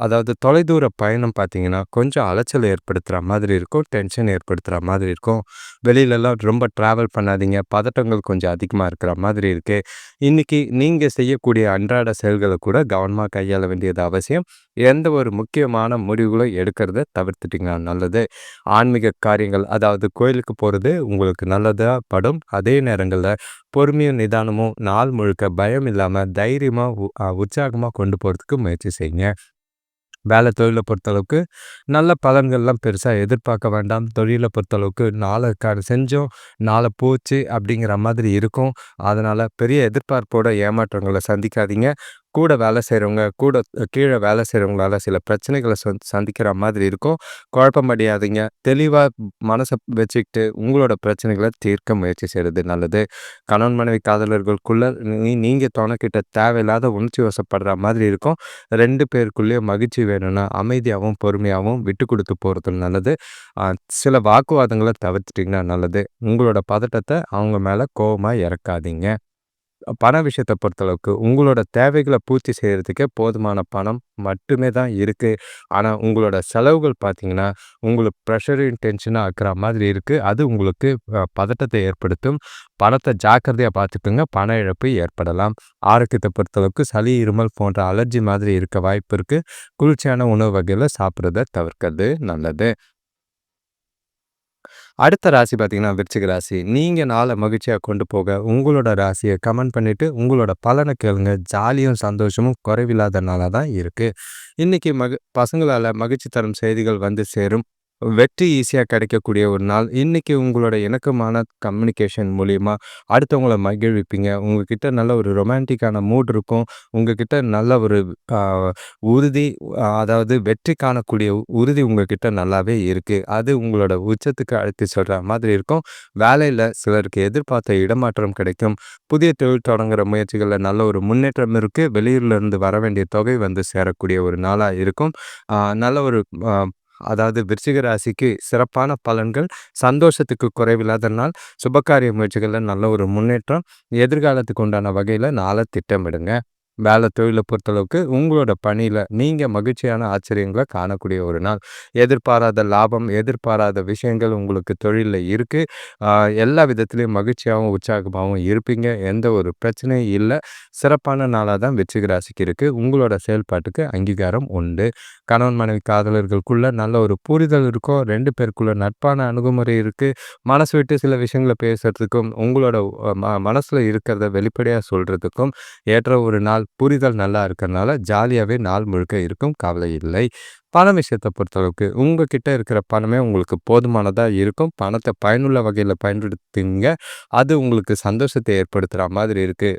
அதாவது தொலைதூர பயணம் பார்த்தீங்கன்னா, கொஞ்சம் அலைச்சல் ஏற்படுத்துற மாதிரி இருக்கும். டென்ஷன் ஏற்படுத்துற மாதிரி இருக்கும். வெளியிலலாம் ரொம்ப ட்ராவல் பண்ணாதீங்க. பதட்டங்கள் கொஞ்சம் அதிகமா இருக்கிற மாதிரி இருக்கு. இன்னைக்கு நீங்க செய்யக்கூடிய அன்றாட செயல்கள கூட கவனமா கையாள வேண்டியது அவசியம். எந்த ஒரு முக்கியமான முடிவுகளும் எடுக்கிறத தவிர்த்துட்டீங்கன்னா நல்லது. ஆன்மீக காரியங்கள், அதாவது கோயிலுக்கு போறது உங்களுக்கு நல்லதா படும். அதே நேரங்கள்ல பொறுமையும், நிதானமும் நாள் முழுக்க பயம் இல்லாம தைரியமா உற்சாகமா கொண்டு போறதுக்கு முயற்சி செய்யுங்க. வேலை தொழில பொறுத்தளவுக்கு நல்ல பலன்கள்லாம் பெருசா எதிர்பார்க்க வேண்டாம். தொழில பொறுத்தளவுக்கு நாள செஞ்சோம், நாள போச்சு அப்படிங்கிற மாதிரி இருக்கும். அதனால பெரிய எதிர்பார்ப்போட ஏமாற்றங்கள சந்திக்காதீங்க. கூட வேலை செய்றவங்க, கீழ வேலை செய்றவங்களால சில பிரச்சனைகள சந்திக்கிற மாதிரி இருக்கும். குழப்பமடையாதீங்க. தெளிவா மனச வச்சுக்கிட்டு உங்களோட பிரச்சனைகள தீர்க்க முயற்சி செய்றது நல்லது. கணவன் மனைவி காதலர்களுக்குள்ள நீங்க துணைக்கிட்ட தேவையில்லாத உணர்ச்சி வசப்படுற மாதிரி இருக்கும். 2 பேருக்குள்ளேயும் மகிழ்ச்சி வேணும்னா அமைதியாவும், பொறுமையாவும் விட்டு குடுத்து போறது நல்லது. அ சில வாக்குவாதங்கள தவிர்த்துட்டீங்கன்னா நல்லது. உங்களோட பதட்டத்த அவங்க மேல கோவமா இறக்காதீங்க. பண விஷயத்த பொறுத்தளவுக்கு உங்களோட தேவைகள பூர்த்தி செய்றதுக்கே போதுமான பணம் மட்டுமே தான் இருக்கு. ஆனா உங்களோட செலவுகள் பார்த்தீங்கன்னா, உங்களுக்கு ப்ரெஷரையும் டென்ஷனா ஆக்குற மாதிரி இருக்கு. அது உங்களுக்கு பதட்டத்தை ஏற்படுத்தும். பணத்த ஜாக்கிரதையா பார்த்துக்கங்க. பண இழப்பு ஏற்படலாம். ஆரோக்கியத்த பொறுத்தளவுக்கு சளி, இருமல் போன்ற அலர்ஜி மாதிரி இருக்க வாய்ப்பு இருக்கு. குளிர்ச்சியான உணவு வகைகள சாப்பிடுறத தவிர்க்கிறது நல்லது. அடுத்த ராசி பார்த்தீங்கன்னா, விருச்சிக ராசி. நீங்க நாள மகிழ்ச்சியா கொண்டு போக உங்களோட ராசிய கமெண்ட் பண்ணிட்டு, உங்களோட பலன கேளுங்க. ஜாலியும், சந்தோஷமும் குறைவில்லாத நாளா தான் இருக்கு. இன்னைக்கு பசங்களால மகிழ்ச்சி தரும் செய்திகள் வந்து சேரும். வெற்றி ஈஸியா கிடைக்கக்கூடிய ஒரு நாள். இன்னைக்கு உங்களோட இணக்கமான கம்யூனிகேஷன் மூலியமா அடுத்தவங்கள மகிழ்விப்பீங்க. உங்ககிட்ட நல்ல ஒரு ரொமான்டிக்கான மூட் இருக்கும். உங்ககிட்ட நல்ல ஒரு அ உறுதி, அதாவது வெற்றி காணக்கூடிய உறுதி உங்ககிட்ட நல்லாவே இருக்கு. அது உங்களோட உச்சத்துக்கு அழைத்து செல்ற மாதிரி இருக்கும். வேலையில சிலருக்கு எதிர்பார்த்த இடமாற்றம் கிடைக்கும். புதிய தொழில் தொடங்குற முயற்சிகள்ல நல்ல ஒரு முன்னேற்றம் இருக்கு. வெளியூர்ல இருந்து வர வேண்டிய தொகை வந்து சேரக்கூடிய ஒரு நாளா இருக்கும். நல்ல ஒரு அ அதாவது விருச்சிக ராசிக்கு சிறப்பான பலன்கள். சந்தோஷத்துக்கு குறைவில்லாத நாள். சுபகாரிய முயற்சிகள்ல நல்ல ஒரு முன்னேற்றம். எதிர்காலத்துக்கு உண்டான வகையில நாள திட்டமிடுங்க. வேலை தொழில பொறுத்தளவுக்கு உங்களோட பணியில நீங்க மகிழ்ச்சியான ஆச்சரியங்கள காணக்கூடிய ஒரு நாள். எதிர்பாராத லாபம், எதிர்பாராத விஷயங்கள் உங்களுக்கு தொழில்ல இருக்கு. அ எல்லா விதத்திலயும் மகிழ்ச்சியாவும், உற்சாகமாவும் இருப்பீங்க. எந்த ஒரு பிரச்சனையும் இல்ல. சிறப்பான நாளா தான் விருச்சிக ராசிக்கு இருக்கு. உங்களோட செயல்பாட்டுக்கு அங்கீகாரம் உண்டு. கணவன் மனைவி காதலர்களுக்குள்ள நல்ல ஒரு புரிதல் இருக்கும். 2 பேருக்குள்ள நட்பான அணுகுமுறை இருக்கு. மனசு விட்டு சில விஷயங்கள பேசுறதுக்கும், உங்களோட மனசுல இருக்கிறத வெளிப்படையா சொல்றதுக்கும் ஏற்ற ஒரு நாள். புரிதல் நல்லா இருக்கறனால ஜாலியாவே நாள் முழுக்க இருக்கும். கவலை இல்லை. பண விஷயத்த பொறுத்தளவுக்கு உங்ககிட்ட இருக்கிற பணமே உங்களுக்கு போதுமானதா இருக்கும். பணத்த பயனுள்ள வகையில பயன்படுத்துங்க. அது உங்களுக்கு சந்தோஷத்தை ஏற்படுத்துற மாதிரி இருக்கு.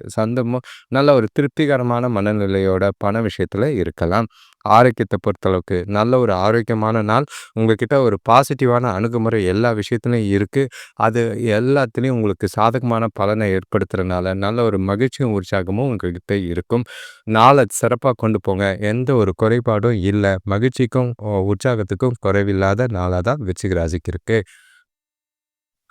நல்ல ஒரு திருப்திகரமான மனநிலையோட பண விஷயத்துல இருக்கலாம். ஆரோக்கியத்த பொறுத்தளவுக்கு நல்ல ஒரு ஆரோக்கியமான நாள். உங்ககிட்ட ஒரு பாசிட்டிவான அணுகுமுறை எல்லா விஷயத்துலயும் இருக்கு. அது எல்லாத்துலயும் உங்களுக்கு சாதகமான பலனை ஏற்படுத்துறனால நல்ல ஒரு மகிழ்ச்சியும், உற்சாகமும் உங்ககிட்ட இருக்கும். நாள சிறப்பா கொண்டு போங்க. எந்த ஒரு குறைபாடும் இல்ல. மகிழ்ச்சிக்கும், உற்சாகத்துக்கும் குறைவில்லாத நாளா தான் விருச்சிக ராசிக்கு இருக்கு.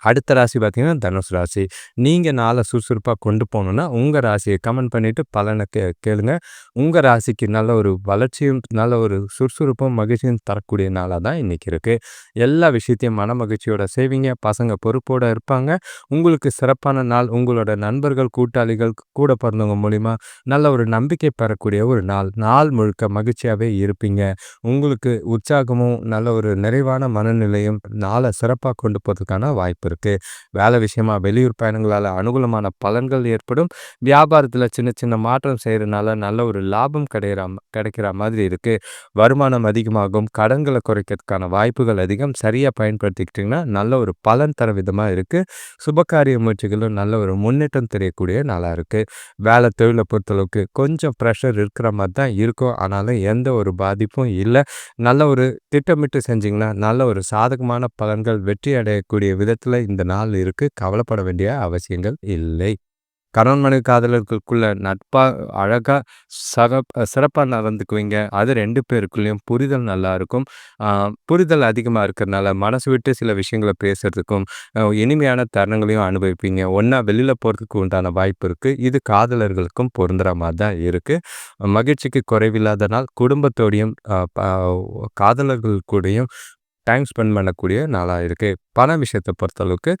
அடுத்த ராசி பார்த்தீங்கன்னா, தனுசு ராசி. நீங்க நாள சுறுசுறுப்பா கொண்டு போணும்னா, உங்க ராசிய கமெண்ட் பண்ணிட்டு பலன கேளுங்க. உங்க ராசிக்கு நல்ல ஒரு வளர்ச்சியும், நல்ல ஒரு சுறுசுறுப்பும், மகிழ்ச்சியும் தரக்கூடிய நாளா தான் இன்னைக்கு இருக்கு. எல்லா விஷயத்தையும் மனமகிழ்ச்சியோட செய்வீங்க. பசங்க பொறுப்போட இருப்பாங்க. உங்களுக்கு சிறப்பான நாள். உங்களோட நண்பர்கள், கூட்டாளிகள், கூட பிறந்தவங்க மூலியமா நல்ல ஒரு நம்பிக்கை பெறக்கூடிய ஒரு நாள். நாள் முழுக்க மகிழ்ச்சியாவே இருப்பீங்க. உங்களுக்கு உற்சாகமும், நல்ல ஒரு நிறைவான மனநிலையும் நாள சிறப்பா கொண்டு போறதுக்கான வாய்ப்பு இருக்கு. இருக்குது. வேலை விஷயமா வெளியூர் பயணங்களால் அனுகூலமான பலன்கள் ஏற்படும். வியாபாரத்தில் சின்ன சின்ன மாற்றம் செய்கிறனால நல்ல ஒரு லாபம் கிடைக்கிற மாதிரி இருக்குது. வருமானம் அதிகமாகும். கடன்களை குறைக்கிறதுக்கான வாய்ப்புகள் அதிகம். சரியாக பயன்படுத்திக்கிட்டிங்கன்னா நல்ல ஒரு பலன் தர விதமாக இருக்குது. சுபகாரிய முயற்சிகளும் நல்ல ஒரு முன்னேற்றம் தெரியக்கூடிய நாளாக இருக்குது. வேலை தொழிலை பொறுத்தளவுக்கு கொஞ்சம் ப்ரெஷர் இருக்கிற மாதிரி தான் இருக்கும். ஆனாலும் எந்த ஒரு பாதிப்பும் இல்லை. நல்ல ஒரு திட்டமிட்டு செஞ்சிங்கன்னா நல்ல ஒரு சாதகமான பலன்கள் வெற்றி அடையக்கூடிய விதத்தில் இந்த நாள் இருக்குது. கவலைப்பட வேண்டிய அவசியங்கள் இல்லை. கணவன் மனைவி காதலர்களுக்குள்ள நட்பா அழகா சிறப்பா நடந்துக்குவீங்க. அது 2 பேருக்குள்ளயும் புரிதல் நல்லா இருக்கும். புரிதல் அதிகமா இருக்கிறனால மனசு விட்டு சில விஷயங்கள பேசுறதுக்கும், இனிமையான தருணங்களையும் அனுபவிப்பீங்க. ஒண்ணா வெளியில போறதுக்கு உண்டான வாய்ப்பு இருக்கு. இது காதலர்களுக்கும் பொருந்துற மாரி தான் இருக்கு. மகிழ்ச்சிக்கு குறைவில்லாத நாள். குடும்பத்தோடையும் காதலர்கள் கூடயும் டைம் ஸ்பெண்ட் பண்ணக்கூடிய நாளா இருக்கு. பண விஷயத்த பொறுத்தளவுக்கு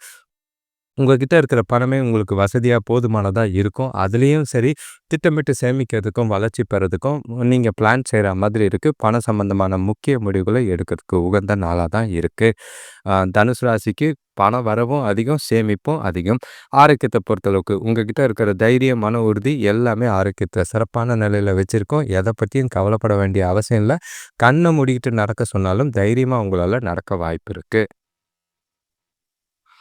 உங்ககிட்ட இருக்கிற பணமே உங்களுக்கு வசதியாக போதுமானதாக இருக்கும். அதுலேயும் சரி, திட்டமிட்டு சேமிக்கிறதுக்கும் வளர்ச்சி பெறதுக்கும் நீங்கள் பிளான் செய்கிற மாதிரி இருக்குது. பண சம்பந்தமான முக்கிய முடிவுகளை எடுக்கிறதுக்கு உகந்த நாளாக தான் இருக்குது. தனுசு ராசிக்கு பண வரவும் அதிகம், சேமிப்பும் அதிகம். ஆரோக்கியத்தை பொறுத்தளவுக்கு உங்ககிட்ட இருக்கிற தைரியம், மன உறுதி எல்லாமே ஆரோக்கியத்தை சிறப்பான நிலையில் வச்சுருக்கோம். எதை பற்றியும் கவலைப்பட வேண்டிய அவசியம் இல்லை. கண்ணை மூடிக்கிட்டு நடக்க சொன்னாலும் தைரியமாக உங்களால் நடக்க வாய்ப்பு இருக்குது.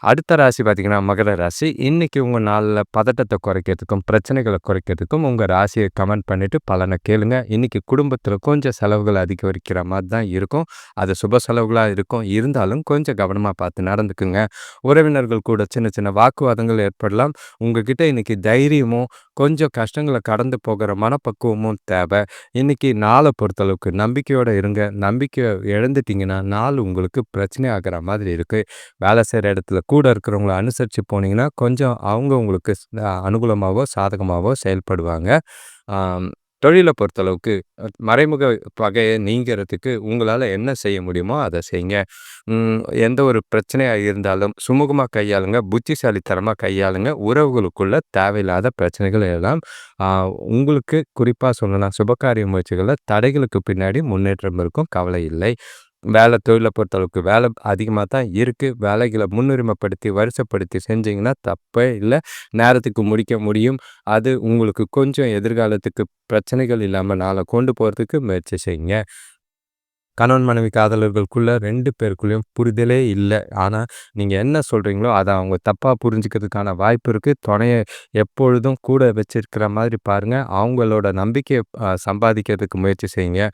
அடுத்த ராசி பார்த்தீங்கன்னா மகர ராசி. இன்னைக்கு உங்கள் நாளில் பதட்டத்தை குறைக்கிறதுக்கும் பிரச்சனைகளை குறைக்கிறதுக்கும் உங்கள் ராசியை கமெண்ட் பண்ணிவிட்டு பலனை கேளுங்க. இன்றைக்கி குடும்பத்தில் கொஞ்சம் செலவுகள் அதிகரிக்கிற மாதிரி தான் இருக்கும். அது சுப செலவுகளாக இருக்கும். இருந்தாலும் கொஞ்சம் கவனமாக பார்த்து நடந்துக்குங்க. உறவினர்கள் கூட சின்ன சின்ன வாக்குவாதங்கள் ஏற்படலாம். உங்ககிட்ட இன்றைக்கி தைரியமும் கொஞ்சம் கஷ்டங்களை கடந்து போகிற மனப்பக்குவமும் தேவை. இன்றைக்கி நாளை பொறுத்தளவுக்கு நம்பிக்கையோடு இருங்க. நம்பிக்கை இழந்துட்டிங்கன்னா நாள் உங்களுக்கு பிரச்சனை ஆகிற மாதிரி இருக்குது. வேலை செய்கிற இடத்துல கூட இருக்கிறவங்கள அனுசரித்து போனீங்கன்னா கொஞ்சம் அவங்க உங்களுக்கு அனுகூலமாகவோ சாதகமாகவோ செயல்படுவாங்க. தொழிலை பொறுத்தளவுக்கு மறைமுக பகையை நீங்கிறதுக்கு உங்களால் என்ன செய்ய முடியுமோ அதை செய்யுங்க. எந்த ஒரு பிரச்சனையாக இருந்தாலும் சுமூகமாக கையாளுங்க, புத்திசாலித்தனமாக கையாளுங்க. உறவுகளுக்குள்ள தேவையில்லாத பிரச்சனைகள் எல்லாம் உங்களுக்கு குறிப்பாக சொல்லலாம், சுபகாரிய முயற்சிகளில் தடைகளுக்கு பின்னாடி முன்னேற்றம் இருக்கும். கவலை இல்லை. வேலை தொழிலை பொறுத்தளவுக்கு வேலை அதிகமாக தான் இருக்குது. வேலைகளை முன்னுரிமைப்படுத்தி வரிசைப்படுத்தி செஞ்சிங்கன்னா தப்பே இல்லை. நேரத்துக்கு முடிக்க முடியும். அது உங்களுக்கு கொஞ்சம் எதிர்காலத்துக்கு பிரச்சனைகள் இல்லாமல் நாளை கொண்டு போகிறதுக்கு முயற்சி செய்யுங்க. கணவன் மனைவி காதலர்களுக்குள்ள 2 பேருக்குள்ளேயும் புரிதலே இல்லை. ஆனால் நீங்கள் என்ன சொல்கிறீங்களோ அதை அவங்க தப்பாக புரிஞ்சுக்கிறதுக்கான வாய்ப்பு இருக்குது. துணையை எப்பொழுதும் கூட வச்சிருக்கிற மாதிரி பாருங்கள். அவங்களோட நம்பிக்கையை சம்பாதிக்கிறதுக்கு முயற்சி செய்யுங்க.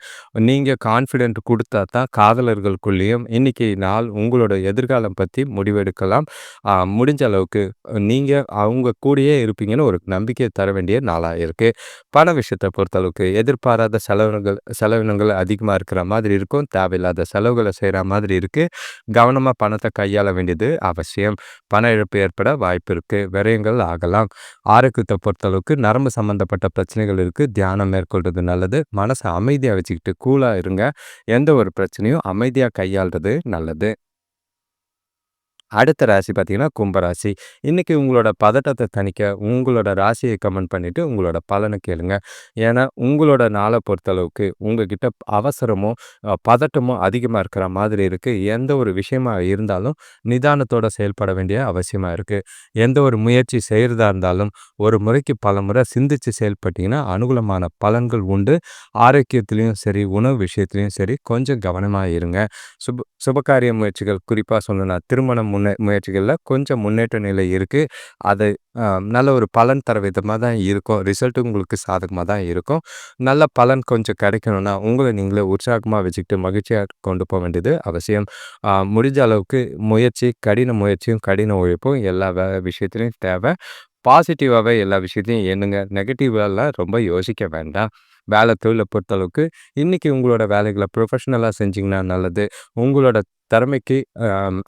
நீங்கள் கான்ஃபிடென்ட் கொடுத்தா தான் காதலர்களுக்குள்ளேயும் இன்றைக்கி நாள் உங்களோட எதிர்காலம் பற்றி முடிவெடுக்கலாம். முடிஞ்ச அளவுக்கு நீங்கள் அவங்க கூடயே இருப்பீங்கன்னு ஒரு நம்பிக்கையை தர வேண்டிய நாளாக இருக்குது. பண விஷயத்தை பொறுத்தளவுக்கு எதிர்பாராத செலவினங்கள் அதிகமாக இருக்கிற மாதிரி இருக்கும். தேவையில்லாத செலவுகளை செய்கிற மாதிரி இருக்குது. கவனமாக பணத்தை கையாள வேண்டியது அவசியம். பண இழப்பு ஏற்பட வாய்ப்பு இருக்குது. விரயங்கள் ஆகலாம். ஆரோக்கியத்தை பொறுத்தளவுக்கு நரம்பு சம்மந்தப்பட்ட பிரச்சனைகள் இருக்குது. தியானம் மேற்கொள்வது நல்லது. மனசை அமைதியாக வச்சுக்கிட்டு கூலாக இருங்க. எந்த ஒரு பிரச்சனையும் அமைதியாக கையாளுறது நல்லது. அடுத்த ராசி பார்த்தீங்கன்னா கும்பராசி. இன்றைக்கி உங்களோட பதட்டத்தை தணிக்க உங்களோட ராசியை கமெண்ட் பண்ணிவிட்டு உங்களோட பலனை கேளுங்க. ஏன்னா உங்களோட நாளை பொறுத்தளவுக்கு உங்ககிட்ட அவசரமோ பதட்டமோ அதிகமாக இருக்கிற மாதிரி இருக்குது. எந்த ஒரு விஷயமா இருந்தாலும் நிதானத்தோடு செயல்பட வேண்டிய அவசியமாக இருக்குது. எந்த ஒரு முயற்சி செய்கிறதா இருந்தாலும் ஒரு முறைக்கு பல முறை சிந்தித்து செயல்பட்டிங்கன்னா அனுகூலமான பலன்கள் உண்டு. ஆரோக்கியத்துலேயும் சரி, உணவு விஷயத்துலேயும் சரி கொஞ்சம் கவனமாக இருங்க. சுபகாரிய முயற்சிகள் குறிப்பாக சொல்லணும்னா திருமணம் முயற்சிகளில் கொஞ்சம் முன்னேற்ற நிலை இருக்குது. அது நல்ல ஒரு பலன் தர விதமாக தான் இருக்கும். ரிசல்ட்டும் உங்களுக்கு சாதகமாக தான் இருக்கும். நல்ல பலன் கொஞ்சம் கிடைக்கணும்னா உங்களை நீங்களே உற்சாகமாக வச்சுக்கிட்டு மகிழ்ச்சியாக கொண்டு போக வேண்டியது அவசியம். முடிஞ்ச அளவுக்கு கடின முயற்சியும் கடின உழைப்பும் எல்லா விஷயத்துலையும் தேவை. பாசிட்டிவாகவே எல்லா விஷயத்தையும் எண்ணுங்க. நெகட்டிவாலாம் ரொம்ப யோசிக்க வேண்டாம். வேலை தொழிலை பொறுத்தளவுக்கு இன்றைக்கி உங்களோட வேலைகளை ப்ரொஃபஷ்னலாக செஞ்சிங்கன்னா நல்லது. உங்களோட திறமைக்கு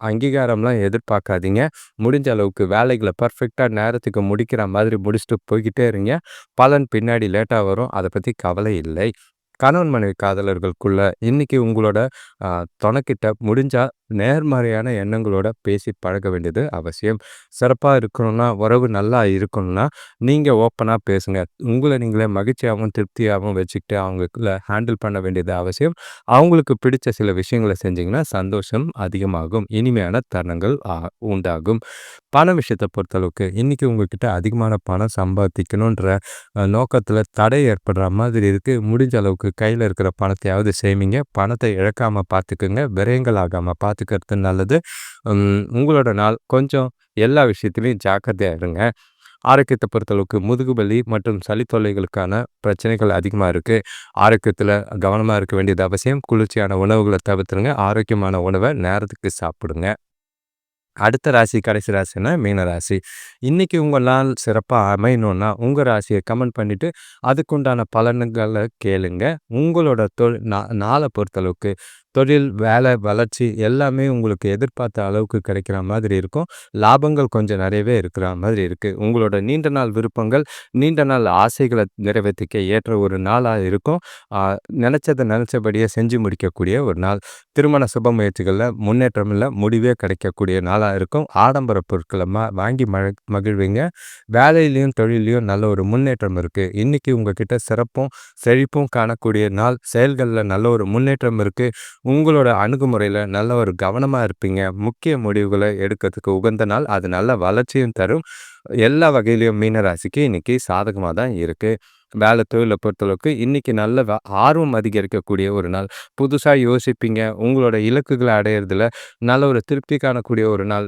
அங்கீகாரம்லாம் எதிர்பார்க்காதீங்க. முடிஞ்ச அளவுக்கு வேலைகளை பர்ஃபெக்டாக நேரத்துக்கு முடிக்கிற மாதிரி முடிச்சுட்டு போய்கிட்டே இருங்க. பலன் பின்னாடி லேட்டாக வரும். அதை பற்றி கவலை இல்லை. கணவன் மனைவி காதலர்களுக்குள்ள இன்றைக்கி உங்களோட துணைக்கிட்ட முடிஞ்சால் நேர்மறையான எண்ணங்களோட பேசி பழக வேண்டியது அவசியம். சிறப்பா இருக்கணும்னா, உறவு நல்லா இருக்கணும்னா, நீங்க ஓப்பனா பேசுங்க. உங்கள நீங்களே மகிழ்ச்சியாவும், திருப்தியாவும் வச்சுக்கிட்டு அவங்களுக்குள்ள ஹேண்டில் பண்ண வேண்டியது அவசியம். அவங்களுக்கு பிடிச்ச சில விஷயங்கள செஞ்சீங்கன்னா, சந்தோஷம் அதிகமாகும். இனிமையான தருணங்கள் உண்டாகும். பண விஷயத்த பொறுத்தளவுக்கு, இன்னைக்கு உங்ககிட்ட அதிகமான பணம் சம்பாதிக்கணுன்ற நோக்கத்துல தடை ஏற்படுற மாதிரி இருக்கு. முடிஞ்ச அளவுக்கு கையில இருக்கிற பணத்தையாவது சேமிங்க. பணத்தை இழக்காம பார்த்துக்கங்க. விரயங்கள் ஆகாம பார்த்துக்கிறது நல்லது. உங்களோட நாள் கொஞ்சம் எல்லா விஷயத்திலயும் ஜாக்கிரதையா இருங்க. ஆரோக்கியத்த பொறுத்தளவுக்கு முதுகு வலி மற்றும் சளி தொல்லைகளுக்கான பிரச்சனைகள் அதிகமா இருக்கு. ஆரோக்கியத்துல கவனமா இருக்க வேண்டியது அவசியம். குளிர்ச்சியான உணவுகள தவிர்த்துருங்க. ஆரோக்கியமான உணவ நேரத்துக்கு சாப்பிடுங்க. அடுத்த ராசி, கடைசி ராசின்னா மீன ராசி. இன்னைக்கு உங்க நாள் சிறப்பா அமையணும்னா, உங்க ராசிய கமெண்ட் பண்ணிட்டு, அதுக்குண்டான பலன்கள கேளுங்க. உங்களோட நாள பொறுத்தளவுக்கு தொழில், வேலை, வளர்ச்சி எல்லாமே உங்களுக்கு எதிர்பார்த்த அளவுக்கு கிடைக்கிற மாதிரி இருக்கும். லாபங்கள் கொஞ்சம் நிறையவே இருக்கிற மாதிரி இருக்கு. உங்களோட நீண்ட நாள் விருப்பங்கள், நீண்ட நாள் ஆசைகள நிறைவேத்திக்க ஏற்ற ஒரு நாளா இருக்கும். நினைச்சத நினைச்சபடியே செஞ்சு முடிக்கக்கூடிய ஒரு நாள். திருமண சுப முயற்சிகள்ல முன்னேற்றம் இல்ல, முடிவே கிடைக்கக்கூடிய நாளா இருக்கும். ஆடம்பர பொருட்கள வாங்கி மகிழ்வீங்க. வேலையிலயும், தொழில்லயும் நல்ல ஒரு முன்னேற்றம் இருக்கு. இன்னைக்கு உங்ககிட்ட சிறப்பும், செழிப்பும் காணக்கூடிய நாள். செயல்கள்ல நல்ல ஒரு முன்னேற்றம் இருக்கு. உங்களோட அணுகுமுறையில நல்ல ஒரு கவனமா இருப்பீங்க. முக்கிய முடிவுகள எடுக்கிறதுக்கு உகந்த நாள். அது நல்ல வளர்ச்சியும் தரும். எல்லா வகையிலயும் மீன ராசிக்கு இன்னைக்கு சாதகமா தான் இருக்கு. வேலை, தொழில பொறுத்தளவுக்கு இன்னைக்கு நல்ல ஆர்வம் அதிகரிக்கக்கூடிய ஒரு நாள். புதுசா யோசிப்பீங்க. உங்களோட இலக்குகள அடையறதுல நல்ல ஒரு திருப்தி காணக்கூடிய ஒரு நாள்.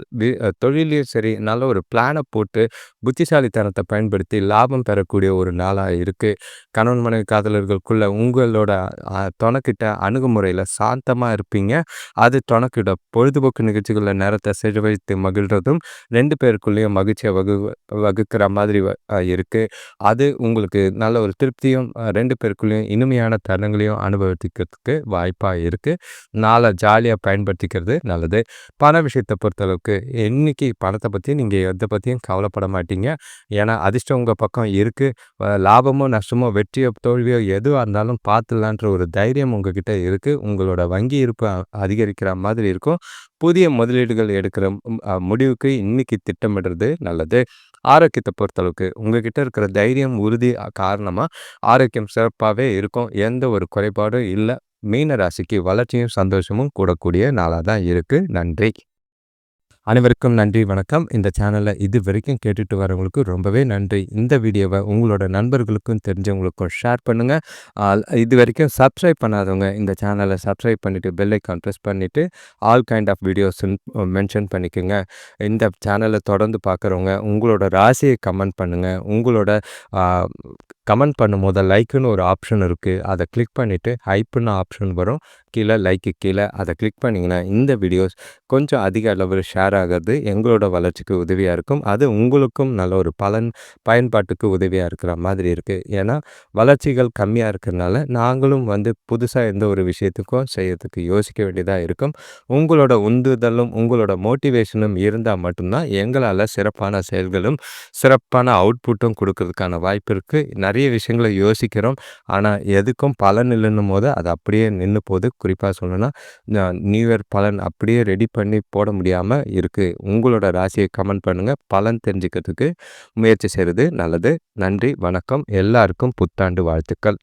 தொழில்லயும் சரி, நல்ல ஒரு பிளான போட்டு புத்திசாலித்தனத்த பயன்படுத்தி லாபம் பெறக்கூடிய ஒரு நாளா இருக்கு. கணவன் மனைவி காதலர்களுக்குள்ள உங்களோட தொணைக்கிட்ட அணுகுமுறையில சாந்தமா இருப்பீங்க. அது தொணைக்கிட்ட பொழுதுபோக்கு நிகழ்ச்சிகள்ல நேரத்தை செலவழித்து மகிழ்றதும் 2 பேருக்குள்ளேயும் மகிழ்ச்சியை வகுக்கிற மாதிரி இருக்கு. அது உங்களுக்கு நல்ல ஒரு திருப்தியும் 2 பேருக்குள்ளேயும் இனிமையான தருணங்களையும் அனுபவிக்கிறதுக்கு வாய்ப்பா இருக்கு. நாளை ஜாலியா பயன்படுத்திக்கிறது நல்லது. பண விஷயத்தை பொறுத்தளவுக்கு இன்னைக்கு பணத்தை பற்றி நீங்கள் எதை பற்றியும் கவலைப்பட மாட்டீங்க. ஏன்னா அதிர்ஷ்டம் உங்கள் பக்கம் இருக்கு. லாபமோ நஷ்டமோ வெற்றியோ தோல்வியோ எதுவாக இருந்தாலும் பார்த்துலான்ற ஒரு தைரியம் உங்ககிட்ட இருக்கு. உங்களோட வங்கி இருப்பு அதிகரிக்கிற மாதிரி இருக்கும். புதிய முதலீடுகள் எடுக்கிற முடிவுக்கு இன்னைக்கு திட்டமிடுறது நல்லது. ஆரோக்கியத்தை பொறுத்தளவுக்கு உங்ககிட்ட இருக்கிற தைரியம், உறுதி காரணமா ஆரோக்கியம் சிறப்பாகவே இருக்கும். எந்த ஒரு குறைபாடும் இல்லை. மீன ராசிக்கு வளர்ச்சியும் சந்தோஷமும் கூடக்கூடிய நாளாக தான் இருக்கு. நன்றி. அனைவருக்கும் நன்றி, வணக்கம். இந்த சேனலை இது வரைக்கும் கேட்டுட்டு வரவங்களுக்கு ரொம்பவே நன்றி. இந்த வீடியோவை உங்களோட நண்பர்களுக்கும் தெரிஞ்சவங்களுக்கும் ஷேர் பண்ணுங்கள். இது வரைக்கும் சப்ஸ்கிரைப் பண்ணாதவங்க இந்த சேனலை சப்ஸ்கிரைப் பண்ணிவிட்டு பெல் ஐக்கான் ப்ரெஸ் பண்ணிவிட்டு ஆல் கைண்ட் ஆஃப் வீடியோஸ்ன்னு மென்ஷன் பண்ணிக்கோங்க. இந்த சேனலை தொடர்ந்து பார்க்குறவங்க உங்களோட ராசியை கமெண்ட் பண்ணுங்கள். உங்களோட கமெண்ட் பண்ணும்போது லைக்குன்னு ஒரு ஆப்ஷன் இருக்குது. அதை கிளிக் பண்ணிவிட்டு ஹைப்புன்னு ஆப்ஷன் வரும். கீழே லைக்கு கீழே அதை கிளிக் பண்ணிங்கன்னா இந்த வீடியோஸ் கொஞ்சம் அதிக அளவில் ஷேர் ஆகிறது எங்களோட வளர்ச்சிக்கு உதவியாக இருக்கும். அது உங்களுக்கும் நல்ல ஒரு பயன்பாட்டுக்கு உதவியாக இருக்கிற மாதிரி இருக்குது. ஏன்னா வளர்ச்சிகள் கம்மியாக இருக்கிறதுனால நாங்களும் புதுசாக எந்த ஒரு விஷயத்துக்கும் செய்யறதுக்கு யோசிக்க வேண்டியதாக இருக்கும். உங்களோட உந்துதலும் உங்களோட மோட்டிவேஷனும் இருந்தால் மட்டும்தான் எங்களால் சிறப்பான செயல்களும் சிறப்பான அவுட்புட்டும் கொடுக்கறதுக்கான வாய்ப்பு இருக்குது. நிறைய விஷயங்களை யோசிக்கிறோம். ஆனால் எதுக்கும் பலன் இல்லைன்னும் போது அது அப்படியே நின்று போகுது. குறிப்பாக சொல்லணும்னா நியூ இயர் பலன் அப்படியே ரெடி பண்ணி போட முடியாமல் இருக்குது. உங்களோட ராசியை கமெண்ட் பண்ணுங்கள். பலன் தெரிஞ்சுக்கிறதுக்கு முயற்சி செய்கிறது நல்லது. நன்றி, வணக்கம். எல்லாருக்கும் புத்தாண்டு வாழ்த்துக்கள்.